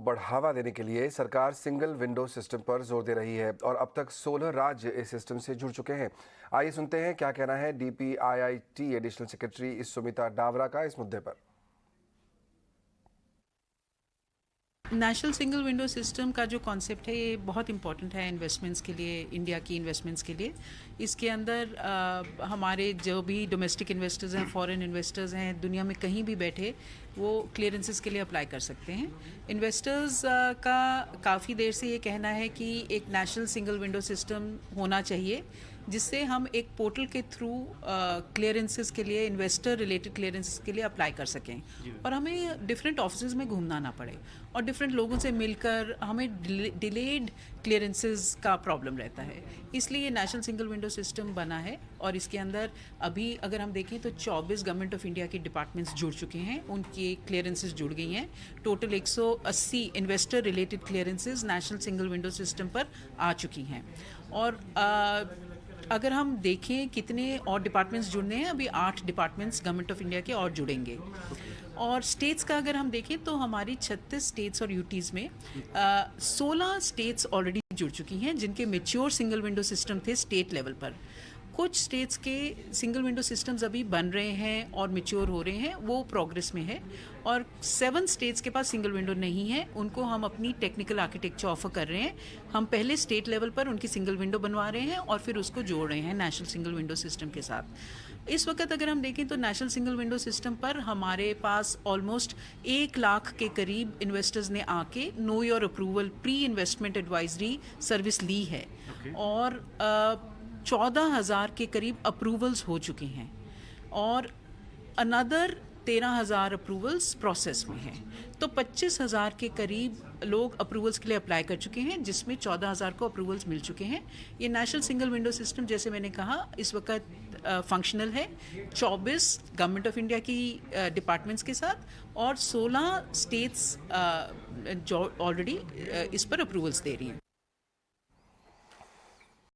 बढ़ावा देने के लिए सरकार सिंगल विंडो सिस्टम पर जोर दे रही है और अब तक 16 राज्य इस सिस्टम से जुड़ चुके हैं। आइए सुनते हैं क्या कहना है DPIIT additional secretary Sumita Dawra का इस मुद्दे पर। नेशनल सिंगल विंडो सिस्टम का जो कॉन्सेप्ट है ये बहुत इम्पॉर्टेंट है इन्वेस्टमेंट्स के लिए, इंडिया की इन्वेस्टमेंट्स के लिए। इसके अंदर हमारे जो भी डोमेस्टिक इन्वेस्टर्स हैं, फॉरेन इन्वेस्टर्स हैं, दुनिया में कहीं भी बैठे वो क्लियरेंसेस के लिए अप्लाई कर सकते हैं। इन्वेस्टर्स का काफ़ी देर से ये कहना है कि एक नेशनल सिंगल विंडो सिस्टम होना चाहिए जिससे हम एक पोर्टल के थ्रू क्लियरेंसेस के लिए, इन्वेस्टर रिलेटेड क्लियरेंसेस के लिए अप्लाई कर सकें और हमें डिफरेंट ऑफिसेज में घूमना ना पड़े और डिफरेंट लोगों से मिलकर हमें डिलेड क्लियरेंसेस का प्रॉब्लम रहता है। इसलिए ये नेशनल सिंगल विंडो सिस्टम बना है और इसके अंदर अभी अगर हम देखें तो 24 गवर्नमेंट ऑफ इंडिया के डिपार्टमेंट्स जुड़ चुके हैं, उनकी क्लियरेंसेस जुड़ गई हैं। Total 180 investor related clearances national single window system पर आ चुकी हैं। और अगर हम देखें कितने और डिपार्टमेंट्स जुड़ने हैं, अभी 8 डिपार्टमेंट्स गवर्नमेंट ऑफ इंडिया के और जुड़ेंगे। और स्टेट्स का अगर हम देखें तो हमारी 36 स्टेट्स और यूटीज़ में 16 स्टेट्स ऑलरेडी जुड़ चुकी हैं जिनके मैच्योर सिंगल विंडो सिस्टम थे स्टेट लेवल पर। कुछ स्टेट्स के सिंगल विंडो सिस्टम्स अभी बन रहे हैं और मैच्योर हो रहे हैं, वो प्रोग्रेस में है। और 7 स्टेट्स के पास सिंगल विंडो नहीं है, उनको हम अपनी टेक्निकल आर्किटेक्चर ऑफर कर रहे हैं। हम पहले स्टेट लेवल पर उनकी सिंगल विंडो बनवा रहे हैं और फिर उसको जोड़ रहे हैं नेशनल सिंगल विंडो सिस्टम के साथ। इस वक्त अगर हम देखें तो नेशनल सिंगल विंडो सिस्टम पर हमारे पास ऑलमोस्ट 1 लाख के करीब इन्वेस्टर्स ने आके know your approval pre investment advisory service ली है और 14,000 के करीब अप्रूवल्स हो चुके हैं और अनदर 13,000 अप्रूवल्स प्रोसेस में हैं। तो 25,000 के करीब लोग अप्रूवल्स के लिए अप्लाई कर चुके हैं, जिसमें 14,000 को अप्रूवल्स मिल चुके हैं। ये नेशनल सिंगल विंडो सिस्टम जैसे मैंने कहा इस वक्त फंक्शनल है 24 गवर्नमेंट ऑफ इंडिया की डिपार्टमेंट्स के साथ और 16 स्टेट्स जो ऑलरेडी इस पर अप्रूवल्स दे रही हैं।